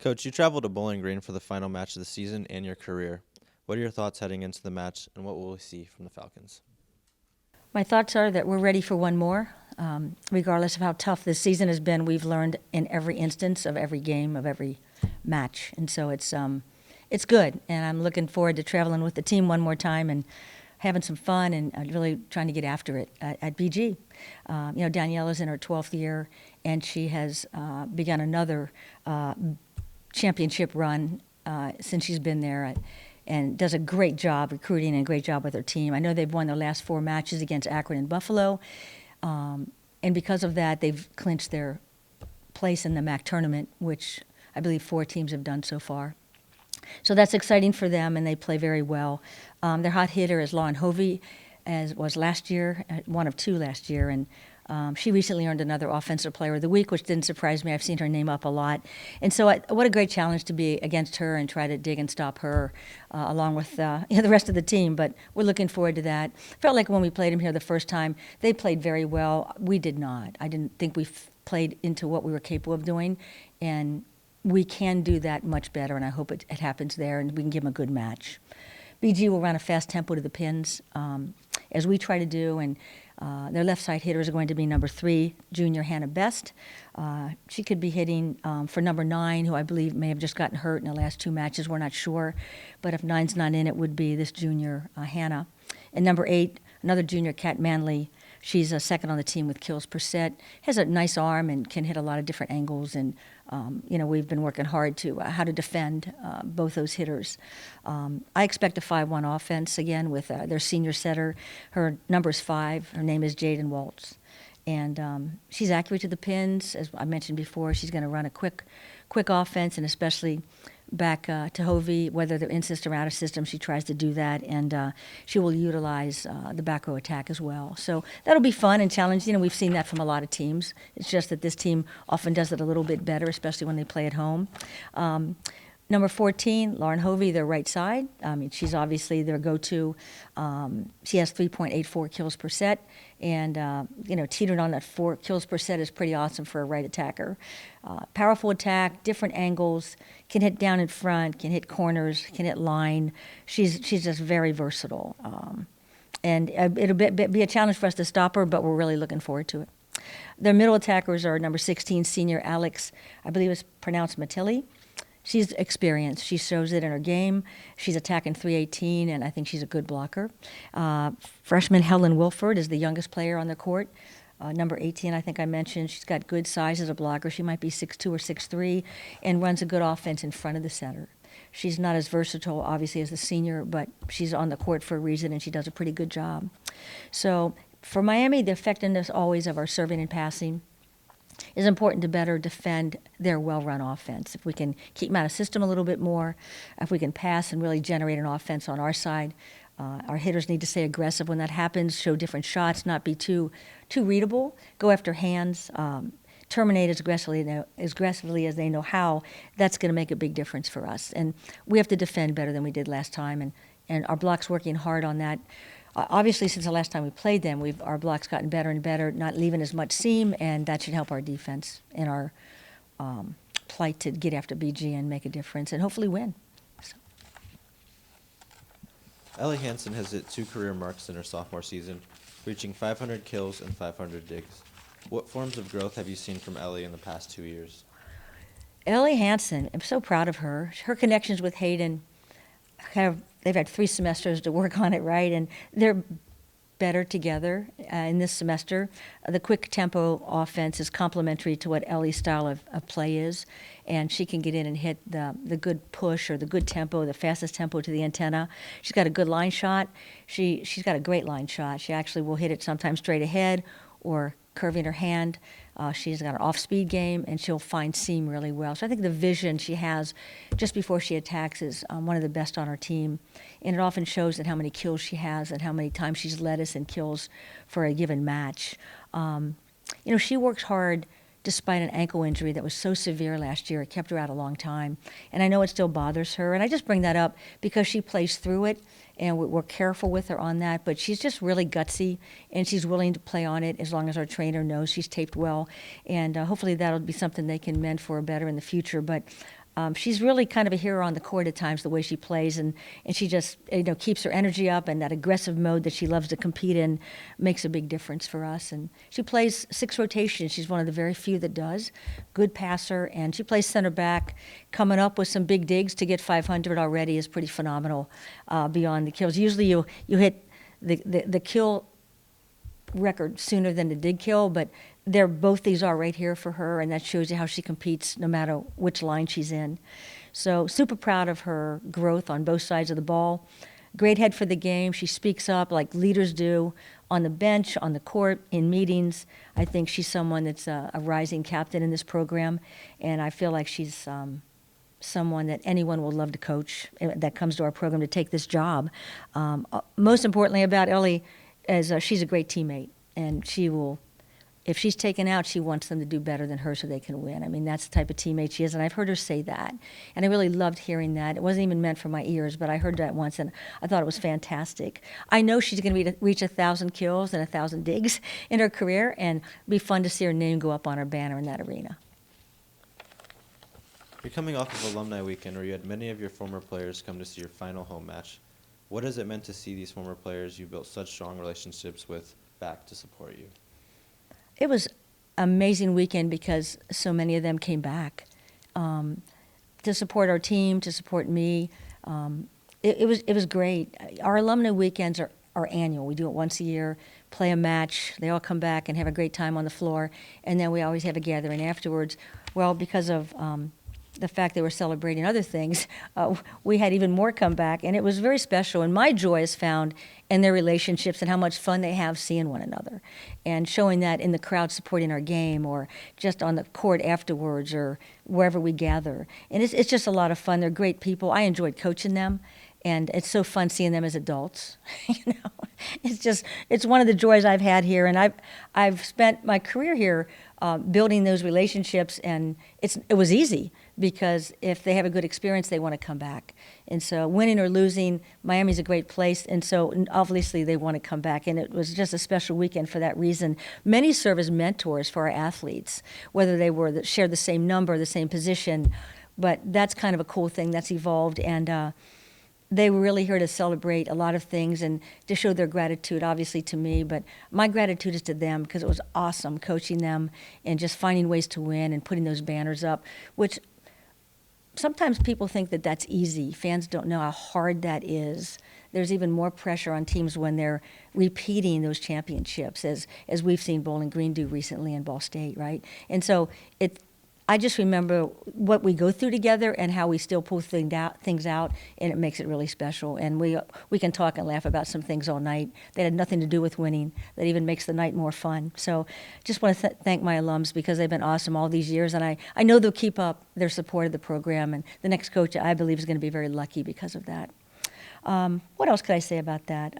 Coach, you traveled to Bowling Green for the final match of the season and your career. What are your thoughts heading into the match, and what will we see from the Falcons? My thoughts are that we're ready for one more. Regardless of how tough this season has been, we've learned in every instance of every game, of every match. And so it's good. And I'm looking forward to traveling with the team one more time and having some fun and really trying to get after it at BG. Danielle is in her 12th year, and she has begun another championship run since she's been there. And does a great job recruiting and a great job with her team. I know they've won their last 4 matches against Akron and Buffalo. And because of that, they've clinched their place in the MAC tournament, which I believe 4 teams have done so far. So that's exciting for them, and they play very well. Their hot hitter is Lauren Hovey, as was last year, one of 2 last year, and she recently earned another Offensive Player of the Week, which didn't surprise me. I've seen her name up a lot. And so what a great challenge to be against her and try to dig and stop her along with the rest of the team. But we're looking forward to that. Felt like when we played them here the first time, they played very well. We did not. I didn't think we played into what we were capable of doing. And we can do that much better, and I hope it happens there, and we can give them a good match. BG will run a fast tempo to the pins, as we try to do, and their left side hitters are going to be number 3, junior Hannah Best. She could be hitting for number 9, who I believe may have just gotten hurt in the last 2 matches. We're not sure. But if 9's not in, it would be this junior Hannah. And number 8, another junior, Kat Manley. She's a second on the team with kills per set. Has a nice arm and can hit a lot of different angles. And, we've been working hard to how to defend both those hitters. I expect a 5-1 offense again with their senior setter. Her number is 5. Her name is Jaden Waltz. And she's accurate to the pins. As I mentioned before, she's going to run a quick offense, and especially back to Hovey, whether they're in system or out of system, she tries to do that, and she will utilize the back row attack as well. So that'll be fun and challenging. We've seen that from a lot of teams. It's just that this team often does it a little bit better, especially when they play at home. Number 14, Lauren Hovey, their right side. She's obviously their go-to. She has 3.84 kills per set, and teetering on that 4 kills per set is pretty awesome for a right attacker. Powerful attack, different angles, can hit down in front, can hit corners, can hit line. She's just very versatile, and it'll be a challenge for us to stop her, but we're really looking forward to it. Their middle attackers are number 16, senior Alex, I believe it's pronounced Matilli. She's experienced. She shows it in her game. She's attacking 318, and I think she's a good blocker. Freshman Helen Wilford is the youngest player on the court. Number 18, I think I mentioned. She's got good size as a blocker. She might be 6'2 or 6'3, and runs a good offense in front of the center. She's not as versatile, obviously, as the senior, but she's on the court for a reason, and she does a pretty good job. So for Miami, the effectiveness always of our serving and passing is important to better defend their well-run offense. If we can keep them out of system a little bit more, if we can pass and really generate an offense on our side, our hitters need to stay aggressive when that happens, show different shots, not be too readable, go after hands, terminate as aggressively as they know how. That's going to make a big difference for us. And we have to defend better than we did last time, and our block's working hard on that. Obviously, since the last time we played them, our block's gotten better and better, not leaving as much seam, and that should help our defense in our plight to get after BG and make a difference and hopefully win. So. Ellie Hansen has hit 2 career marks in her sophomore season, reaching 500 kills and 500 digs. What forms of growth have you seen from Ellie in the past 2 years? Ellie Hansen, I'm so proud of her. Her connections with Hayden they've had 3 semesters to work on it, right? And they're better together in this semester. The quick tempo offense is complementary to what Ellie's style of play is, and she can get in and hit the good push or the good tempo, the fastest tempo to the antenna. She's got a good line shot. She's got a great line shot. She actually will hit it sometimes straight ahead or curving her hand. She's got an off-speed game, and she'll find seam really well. So I think the vision she has just before she attacks is one of the best on our team. And it often shows that how many kills she has and how many times she's led us in kills for a given match. She works hard despite an ankle injury that was so severe last year. It kept her out a long time. And I know it still bothers her. And I just bring that up because she plays through it, and we're careful with her on that. But she's just really gutsy, and she's willing to play on it as long as our trainer knows she's taped well. And hopefully that'll be something they can mend for better in the future. But She's really kind of a hero on the court at times, the way she plays, and she just keeps her energy up, and that aggressive mode that she loves to compete in makes a big difference for us. And she plays 6 rotations. She's one of the very few that does. Good passer, and she plays center back. Coming up with some big digs to get 500 already is pretty phenomenal beyond the kills. Usually you hit the kill record sooner than the dig kill, but both these are right here for her, and that shows you how she competes no matter which line she's in. So super proud of her growth on both sides of the ball. Great head for the game. She speaks up like leaders do on the bench, on the court, in meetings. I think she's someone that's a rising captain in this program, and I feel like she's someone that anyone will love to coach that comes to our program to take this job. Most importantly about Ellie is she's a great teammate, and she will, if she's taken out, she wants them to do better than her so they can win. I mean, that's the type of teammate she is, and I've heard her say that. And I really loved hearing that. It wasn't even meant for my ears, but I heard that once, and I thought it was fantastic. I know she's going to reach 1,000 kills and 1,000 digs in her career, and it'll be fun to see her name go up on her banner in that arena. You're coming off of Alumni Weekend, where you had many of your former players come to see your final home match. What has it meant to see these former players you built such strong relationships with back to support you? It was an amazing weekend because so many of them came back to support our team, to support me. It was great. Our alumni weekends are annual. We do it once a year, play a match. They all come back and have a great time on the floor, and then we always have a gathering afterwards. Well, because of the fact they were celebrating other things, we had even more come back, and it was very special. And my joy is found in their relationships and how much fun they have seeing one another, and showing that in the crowd supporting our game, or just on the court afterwards, or wherever we gather. And it's just a lot of fun. They're great people. I enjoyed coaching them, and it's so fun seeing them as adults. It's one of the joys I've had here, and I've spent my career here building those relationships, and it was easy because if they have a good experience, they want to come back. And so winning or losing, Miami's a great place, and so obviously they want to come back, and it was just a special weekend for that reason. Many serve as mentors for our athletes, whether they shared the same number, the same position, but that's kind of a cool thing that's evolved, and they were really here to celebrate a lot of things and to show their gratitude, obviously, to me. But my gratitude is to them because it was awesome coaching them and just finding ways to win and putting those banners up, which sometimes people think that that's easy. Fans don't know how hard that is. There's even more pressure on teams when they're repeating those championships, as we've seen Bowling Green do recently in Ball State, right? And so I just remember what we go through together and how we still pull things out, and it makes it really special. And we can talk and laugh about some things all night that had nothing to do with winning, that even makes the night more fun. So just want to thank my alums because they've been awesome all these years, and I know they'll keep up their support of the program, and the next coach, I believe, is going to be very lucky because of that. What else could I say about that?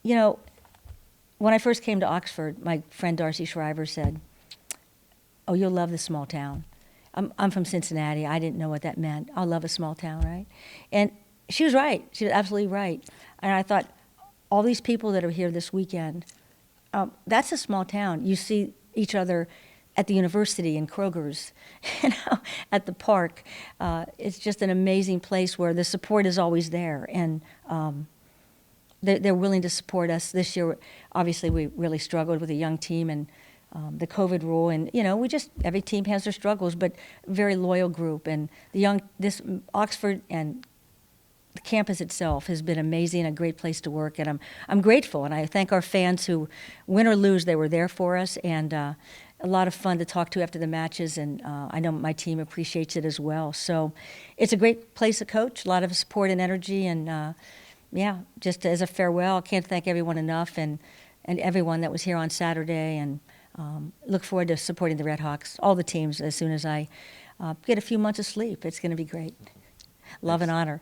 When I first came to Oxford, my friend Darcy Shriver said, "Oh, you'll love the small town." I'm from Cincinnati. I didn't know what that meant. I'll love a small town, right? And she was right. She was absolutely right. And I thought, all these people that are here this weekend, that's a small town. You see each other at the university, in Kroger's, at the park. It's just an amazing place where the support is always there. And they're willing to support us. This year, obviously, we really struggled with a young team and the COVID rule, and every team has their struggles, but very loyal group. And this Oxford and the campus itself has been amazing, a great place to work, and I'm grateful, and I thank our fans who, win or lose, they were there for us, and a lot of fun to talk to after the matches, and I know my team appreciates it as well. So it's a great place to coach, a lot of support and energy, and just as a farewell, I can't thank everyone enough, and everyone that was here on Saturday, and look forward to supporting the Red Hawks, all the teams, as soon as I get a few months of sleep. It's going to be great. Love and honor.